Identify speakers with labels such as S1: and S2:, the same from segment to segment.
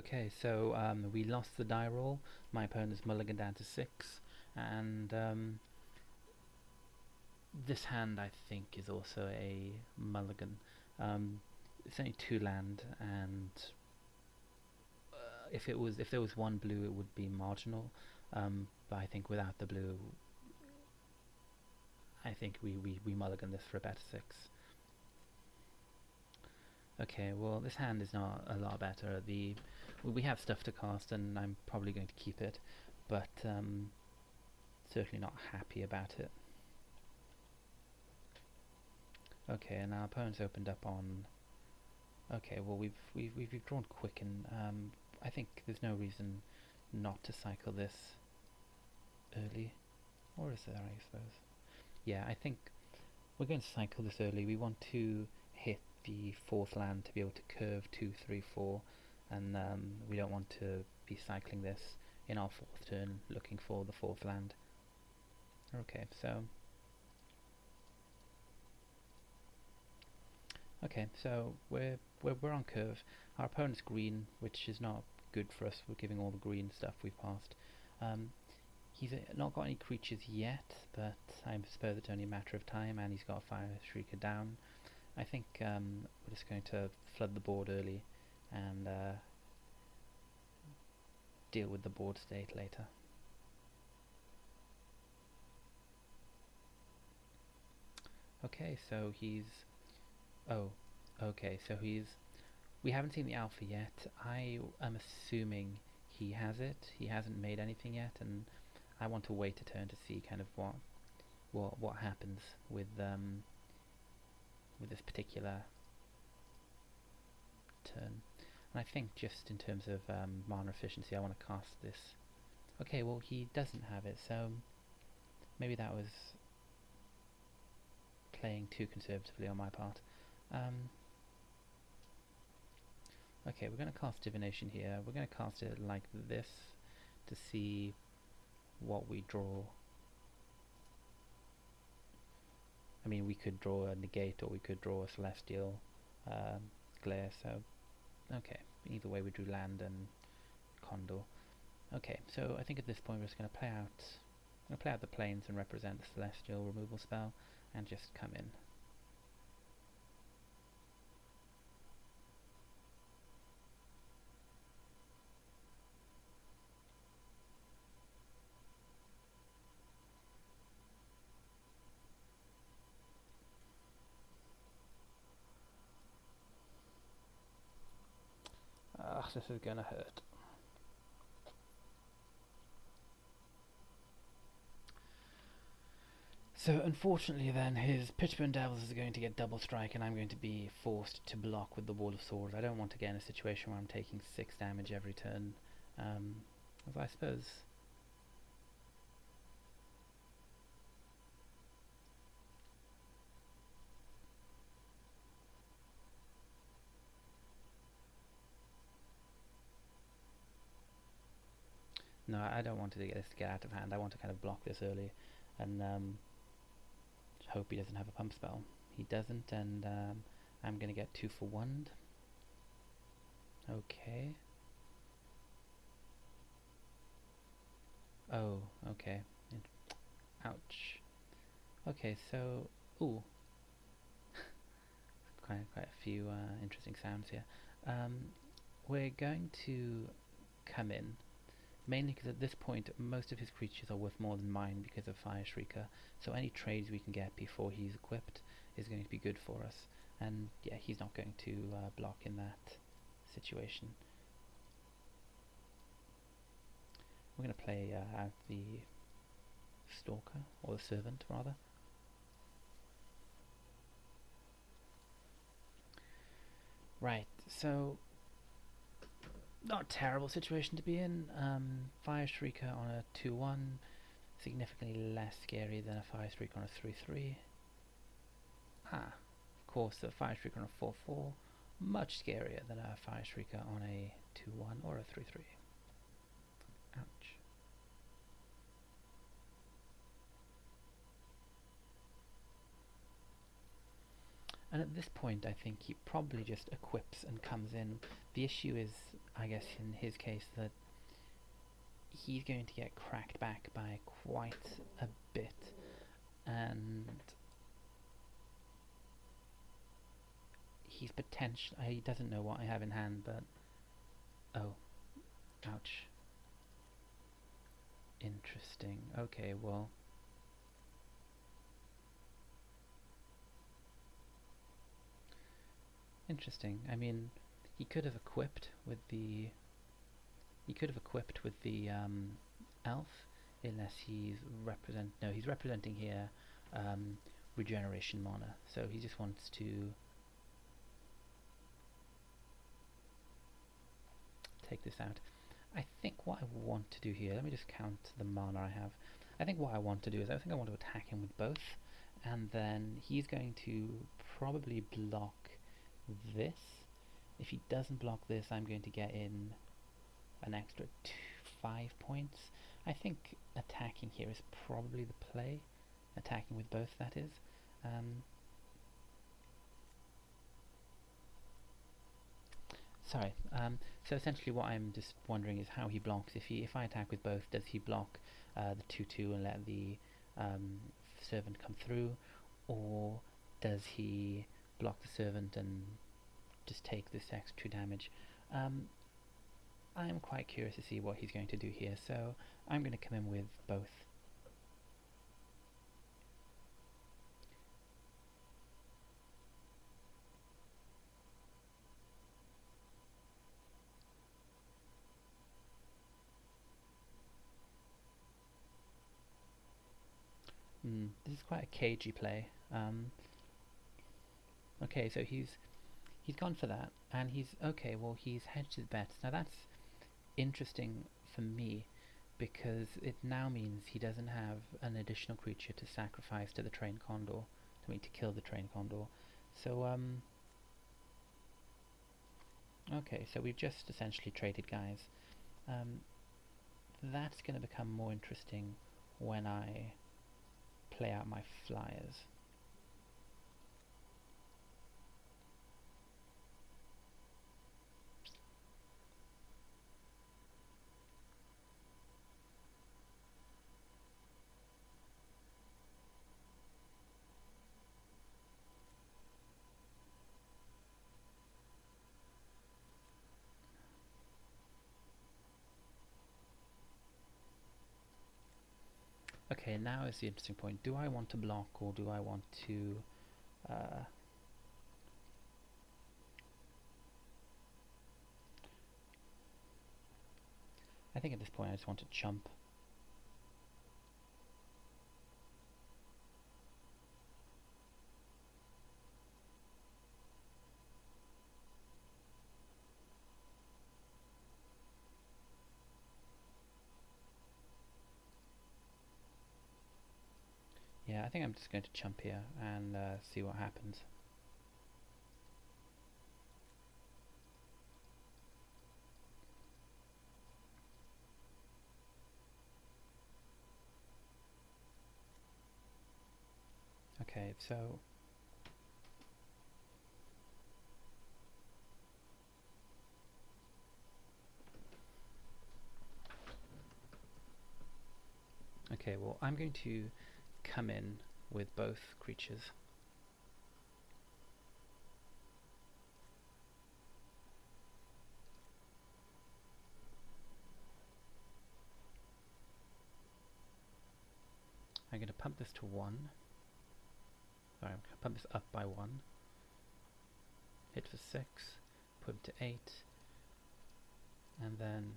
S1: Okay, so we lost the die roll. My opponent's mulligan down to 6, and this hand I think is also a mulligan. It's only 2 land, and if there was 1 blue, it would be marginal. But I think without the blue, I think we mulligan this for a better 6. Okay, well this hand is not a lot better. We have stuff to cast, and I'm probably going to keep it, but certainly not happy about it. Okay, and our opponent's opened up on. Okay, well we've drawn Quicken. I think there's no reason not to cycle this early, or is there? I suppose. Yeah, I think we're going to cycle this early. We want to hit the 4th land to be able to curve 2, 3, 4, and we don't want to be cycling this in our 4th turn looking for the 4th land. Okay, so we're on curve. Our opponent's green, which is not good for us. We're giving all the green stuff we've passed. He's not got any creatures yet, but I suppose it's only a matter of time, and he's got a Fire Shrieker down. I think we're just going to flood the board early and deal with the board state later. Okay, so he's... Oh, okay, so he's... We haven't seen the alpha yet. I am assuming he has it. He hasn't made anything yet, and I want to wait a turn to see kind of what happens with this particular turn. And I think just in terms of mana efficiency, I want to cast this. Okay, well he doesn't have it, so maybe that was playing too conservatively on my part. Okay, we're going to cast Divination here. We're going to cast it like this to see what we draw. I mean, we could draw a Negate, or we could draw a Celestial Glare, so okay, either way we drew land and Condor. Okay, so I think at this point we're just going to play out the planes and represent the Celestial removal spell and just come in. This is gonna hurt. So unfortunately then his Pitchburn Devils is going to get double strike, and I'm going to be forced to block with the Wall of Swords. I don't want to get in a situation where I'm taking 6 damage every turn. As I suppose... No, I don't want this to get out of hand. I want to kind of block this early and hope he doesn't have a pump spell. He doesn't, and I'm going to get 2 for 1. Okay. Oh, okay. Ouch. Okay, so... Ooh. quite a few interesting sounds here. We're going to come in, mainly because at this point most of his creatures are worth more than mine because of Fire Shrieker, so any trades we can get before he's equipped is going to be good for us, and yeah, he's not going to block in that situation. We're going to play out the Stalker, or the Servant rather. Right, so not a terrible situation to be in. Fire Shrieker on a 2-1, significantly less scary than a Fire Shrieker on a 3-3. Of course, the Fire Shrieker on a 4-4, much scarier than a Fire Shrieker on a 2-1 or a 3-3. Ouch. And at this point I think he probably just equips and comes in. The issue is, I guess in his case, that he's going to get cracked back by quite a bit, and he's he doesn't know what I have in hand, but oh, ouch. Interesting. Okay, well, interesting. I mean, he could have equipped with the elf, unless he's representing here regeneration mana. So he just wants to take this out. I think what I want to do here, let me just count the mana I have. I think what I want to do is I think I want to attack him with both, and then he's going to probably block this. If he doesn't block this, I'm going to get in an extra 5 points. I think attacking here is probably the play. Attacking with both, that is. Sorry. So essentially, what I'm just wondering is how he blocks. If I attack with both, does he block the 2/2 and let the servant come through, or does he block the servant and just take this extra 2 damage? I'm quite curious to see what he's going to do here, so I'm going to come in with both. This is quite a cagey play. Okay, so he's gone for that, and he's hedged his bets. Now that's interesting for me, because it now means he doesn't have an additional creature to sacrifice to the train condor, to kill the train condor. So okay, so we've just essentially traded guys. That's going to become more interesting when I play out my flyers. Okay, now is the interesting point. Do I want to block, or do I want to I think at this point I just want to chump. Yeah, I think I'm just going to chump here and see what happens. Okay, so okay, well, I'm going to come in with both creatures. I'm going to pump this to 1. Sorry, I'm going to pump this up by 1. Hit for 6, put him to 8, and then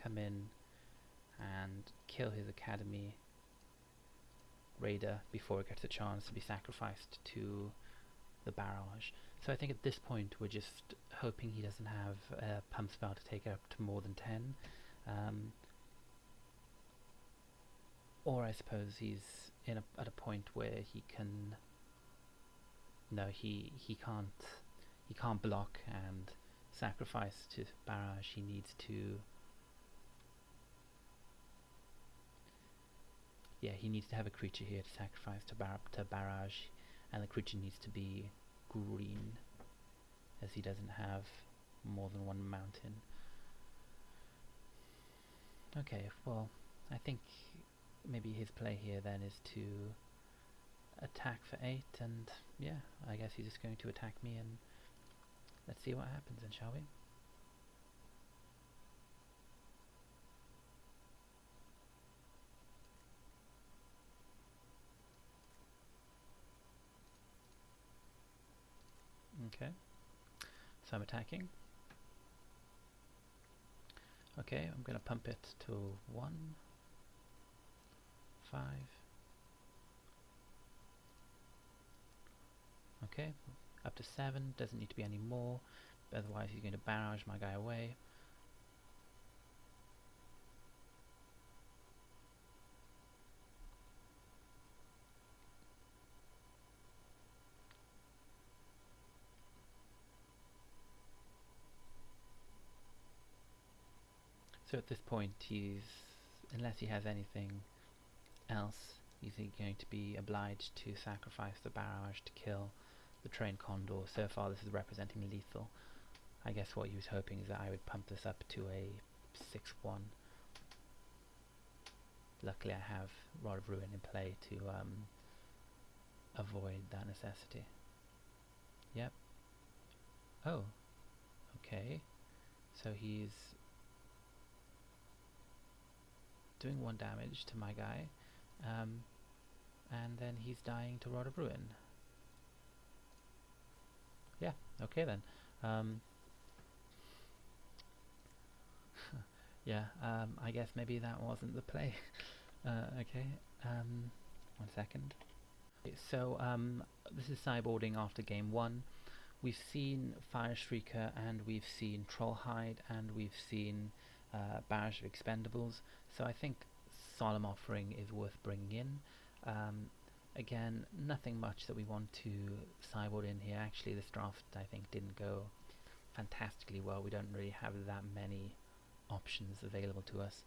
S1: come in and kill his Academy Raider before it gets a chance to be sacrificed to the barrage. So I think at this point we're just hoping he doesn't have a pump spell to take it up to more than 10. Or I suppose he's at a point where he can... No, he can't block and sacrifice to barrage. He needs to... Yeah, he needs to have a creature here to sacrifice to barrage, and the creature needs to be green, as he doesn't have more than one mountain. Okay, well, I think maybe his play here then is to attack for 8, and yeah, I guess he's just going to attack me, and let's see what happens then, shall we? Okay, so I'm attacking. Okay, I'm going to pump it to 1, 5. Okay, up to 7, doesn't need to be any more, otherwise he's going to barrage my guy away. So at this point unless he has anything else, he's going to be obliged to sacrifice the barrage to kill the trained condor. So far this is representing lethal. I guess what he was hoping is that I would pump this up to a 6-1. Luckily I have Rod of Ruin in play to avoid that necessity. Yep. Oh, okay. So he's doing 1 damage to my guy, and then he's dying to Rod of Ruin. Yeah, okay then. Yeah, I guess maybe that wasn't the play. Okay, 1 second. So this is sideboarding after game 1. We've seen Fire Shrieker, and we've seen Trollhide, and we've seen Barrage of Expendables, so I think Solemn Offering is worth bringing in. Again, nothing much that we want to sideboard in here. Actually, this draft I think didn't go fantastically well. We don't really have that many options available to us,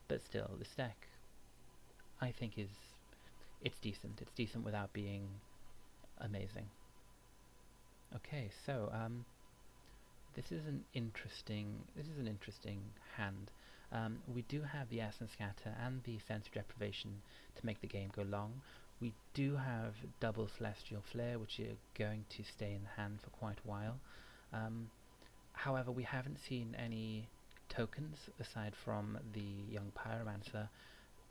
S1: but still, this deck I think it's decent. It's decent without being amazing. Okay, so this is an interesting hand. We do have the Essence Scatter and the Sensory Deprivation to make the game go long. We do have double Celestial Flare, which are going to stay in the hand for quite a while. However, we haven't seen any tokens aside from the Young Pyromancer,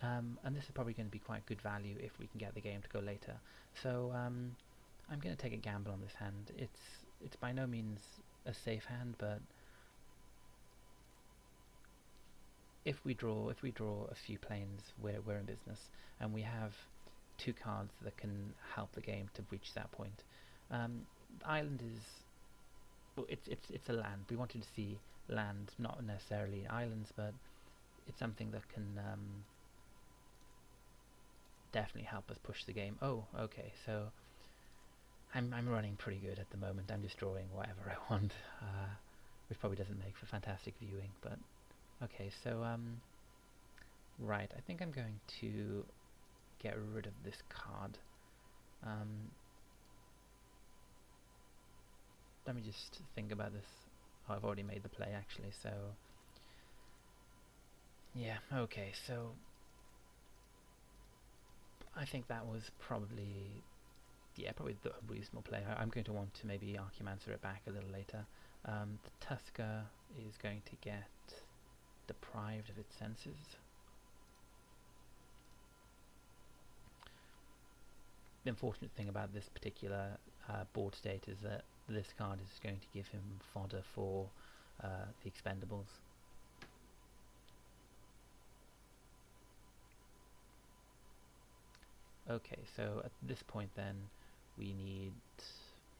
S1: and this is probably going to be quite good value if we can get the game to go later. So I'm going to take a gamble on this hand. It's by no means a safe hand, but if we draw a few planes, we're in business, and we have 2 cards that can help the game to reach that point. Island is, well, it's a land. We wanted to see land, not necessarily islands, but it's something that can definitely help us push the game. Oh, okay, so I'm running pretty good at the moment. I'm just drawing whatever I want, which probably doesn't make for fantastic viewing, but okay, so right, I think I'm going to get rid of this card. Let me just think about this. Oh, I've already made the play actually, so yeah, okay, so I think that was probably the reasonable play. I'm going to want to maybe Archimancer it back a little later. The Tusker is going to get deprived of its senses. The unfortunate thing about this particular board state is that this card is going to give him fodder for the Expendables. Okay, so at this point then we need,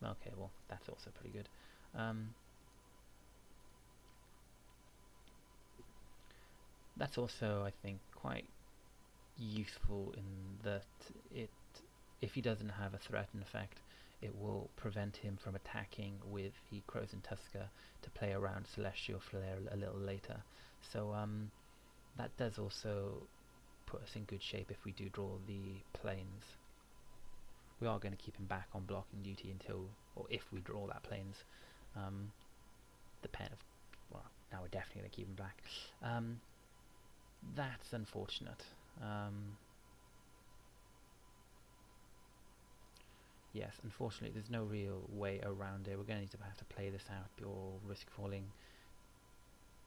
S1: okay, well that's also pretty good. That's also, I think, quite useful in that if he doesn't have a threaten effect, it will prevent him from attacking with the Crows and Tusker to play around Celestial Flare a little later. So that does also put us in good shape if we do draw the planes. We are going to keep him back on blocking duty until or if we draw that plains, the pen of, well, now we're definitely going to keep him black. That's unfortunate. Yes, unfortunately there's no real way around it. We're going to have to play this out or risk falling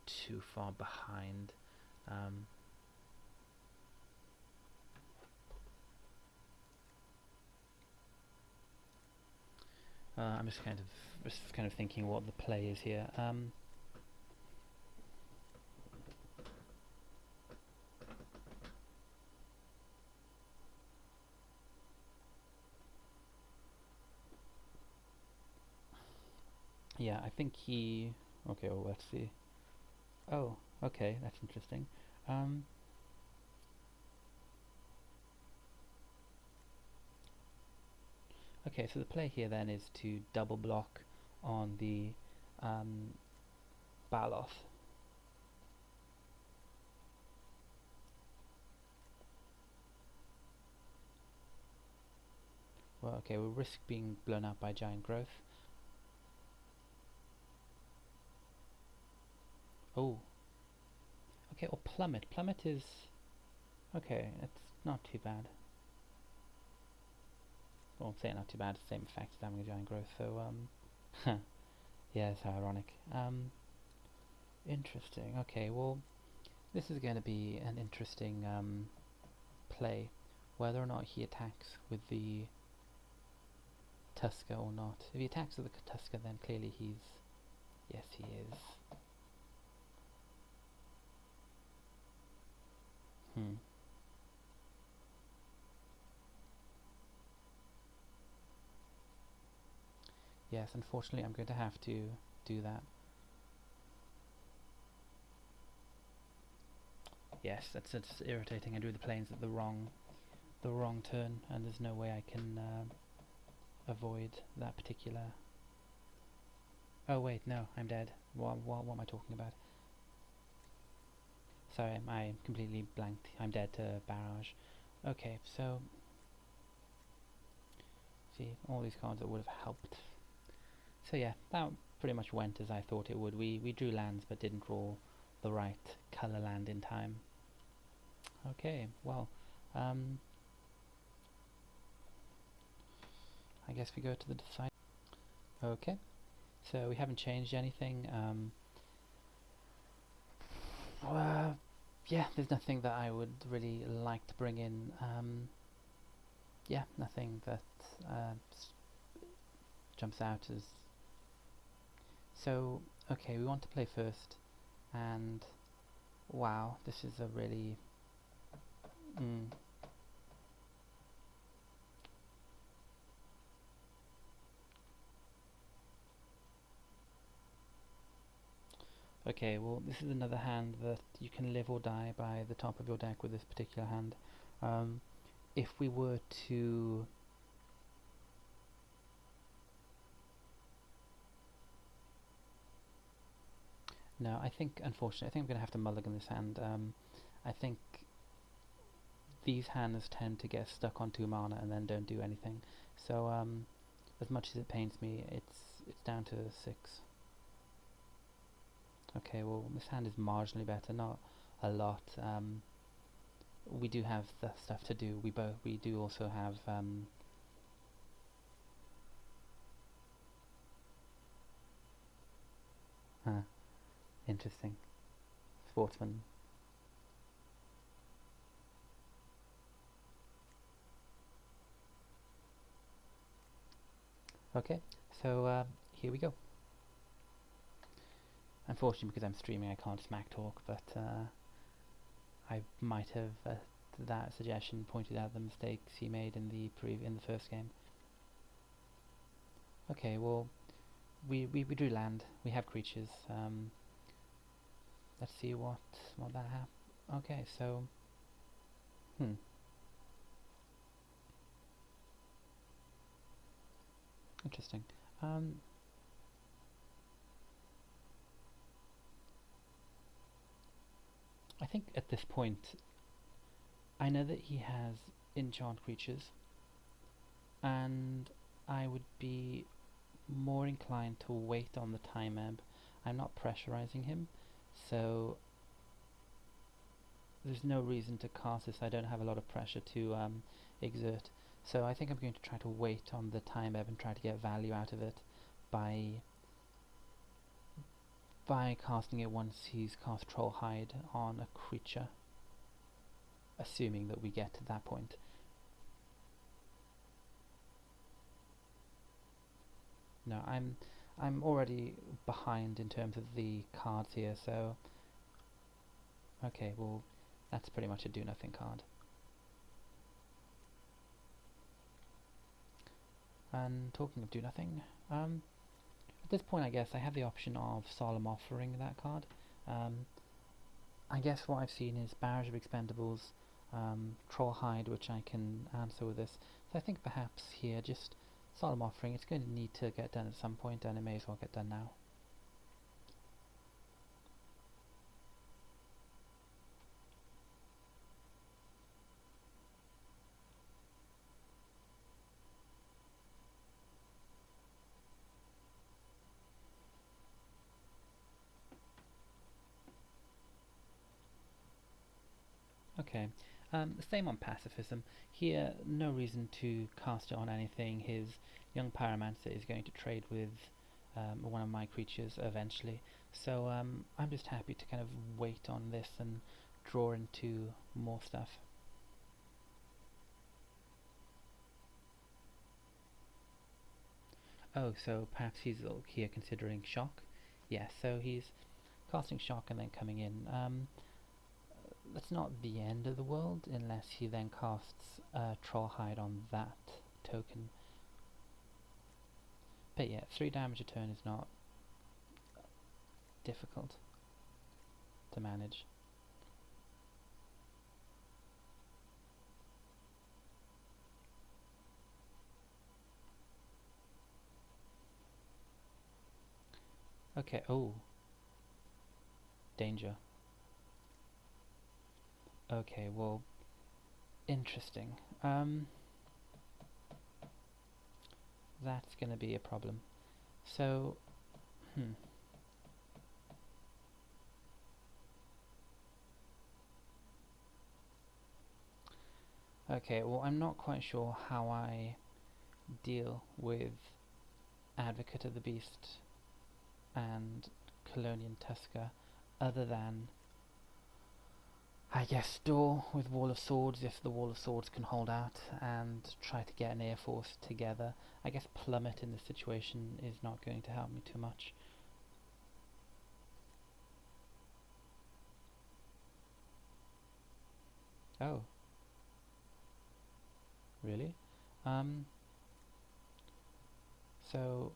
S1: too far behind. I'm just kind of thinking what the play is here. Yeah, I think he. Okay, well, let's see. Oh, okay, that's interesting. Okay, so the play here then is to double block on the Baloth. Well, okay, we'll risk being blown out by giant growth. Oh. Okay, or plummet. Plummet is... okay, it's not too bad. Well, I'm saying not too bad, it's the same effect as having a giant growth, so, yeah, it's ironic. Interesting. Okay, well, this is going to be an interesting play. Whether or not he attacks with the Tusker or not. If he attacks with the Tusker, then clearly he's... yes, he is. Yes, unfortunately I'm going to have to do that. Yes, that's irritating. I drew the planes at the wrong turn, and there's no way I can avoid that particular... oh wait, no, I'm dead. What am I talking about? Sorry, I completely blanked. I'm dead to barrage. Okay, so... see, all these cards that would have helped. So yeah, that pretty much went as I thought it would. We drew lands but didn't draw the right colour land in time. Okay, well, I guess we go to the decide. Okay, so we haven't changed anything. Yeah, there's nothing that I would really like to bring in. Yeah, nothing that jumps out as... so, okay, we want to play first, and wow, this is a really... okay, well, this is another hand that you can live or die by the top of your deck with this particular hand. If we were to... no, I think, unfortunately, I think I'm going to have to mulligan this hand. I think these hands tend to get stuck on 2 mana and then don't do anything. So, as much as it pains me, it's down to 6. Okay, well, this hand is marginally better, not a lot. We do have the stuff to do. We do also have interesting. Sportsman. Okay, so here we go. Unfortunately, because I'm streaming, I can't smack talk, but I might have, that suggestion, pointed out the mistakes he made in the first game. Okay, well, we drew land. We have creatures. Let's see what that happened. Okay, so interesting. I think at this point, I know that he has enchant creatures, and I would be more inclined to wait on the time ebb. I'm not pressurizing him, so there's no reason to cast this. I don't have a lot of pressure to exert. So I think I'm going to try to wait on the time ebb and try to get value out of it by casting it once he's cast Troll Hide on a creature, assuming that we get to that point. No, I'm already behind in terms of the cards here, so okay, well that's pretty much a do nothing card. And talking of do nothing, at this point I guess I have the option of Solemn Offering that card. I guess what I've seen is Barrage of Expendables, Troll Hide, which I can answer with this. So I think perhaps here just Solemn Offering. It's going to need to get done at some point, and it may as well get done now. Okay, same on Pacifism. Here, no reason to cast it on anything. His young Pyromancer is going to trade with one of my creatures eventually. So I'm just happy to kind of wait on this and draw into more stuff. Oh, so perhaps he's here considering Shock? Yes, so he's casting Shock and then coming in. That's not the end of the world unless he then casts Troll Hide on that token. But yeah, 3 damage a turn is not difficult to manage. Okay, oh. Danger. Okay, well, interesting. That's gonna be a problem. So, Okay, well, I'm not quite sure how I deal with Advocate of the Beast and Colonian Tusker other than, I guess, store with Wall of Swords if the Wall of Swords can hold out, and try to get an Air Force together. I guess Plummet in this situation is not going to help me too much. Oh. Really? Um, so,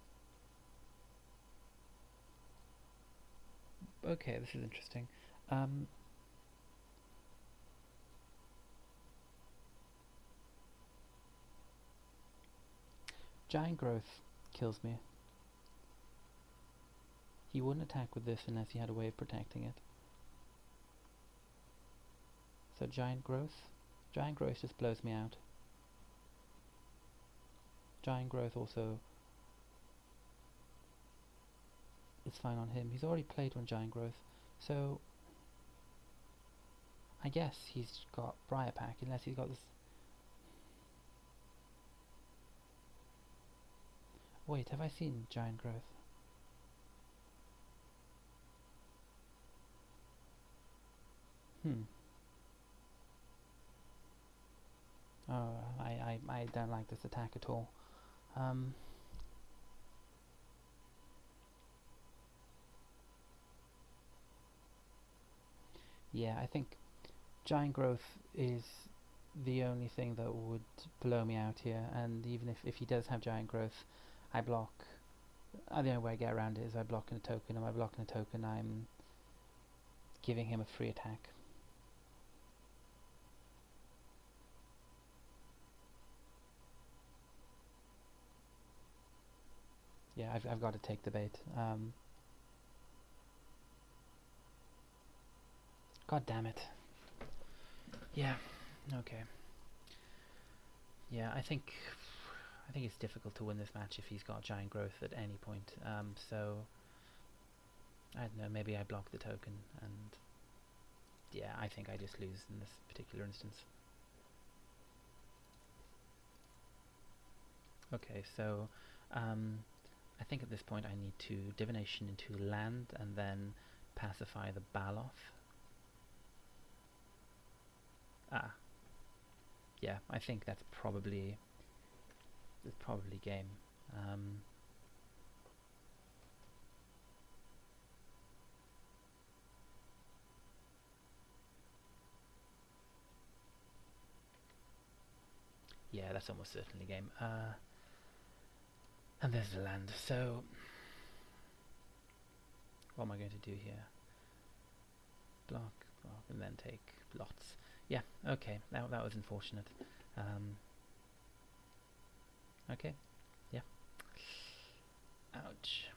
S1: okay, this is interesting. Um, Giant Growth kills me. He wouldn't attack with this unless he had a way of protecting it. So Giant Growth just blows me out. Giant Growth also is fine on him. He's already played one Giant Growth, so I guess he's got Briar Pack unless he's got this. Wait, have I seen Giant Growth? Oh, I don't like this attack at all. Yeah, I think Giant Growth is the only thing that would blow me out here, and even if he does have Giant Growth, I block. The only way I get around it is I block in a token, and by blocking a token I'm giving him a free attack. Yeah, I've got to take the bait. God damn it. Yeah, okay. Yeah, I think I think it's difficult to win this match if he's got giant growth at any point. So I don't know. Maybe I block the token, and yeah, I think I just lose in this particular instance. Okay, so I think at this point I need to divination into land and then pacify the Baloth. Yeah, I think that's probably game. Yeah, that's almost certainly game. And there's the land. So what am I going to do here? Block, block, and then take lots. Yeah, okay, that was unfortunate. Okay, yeah. Ouch.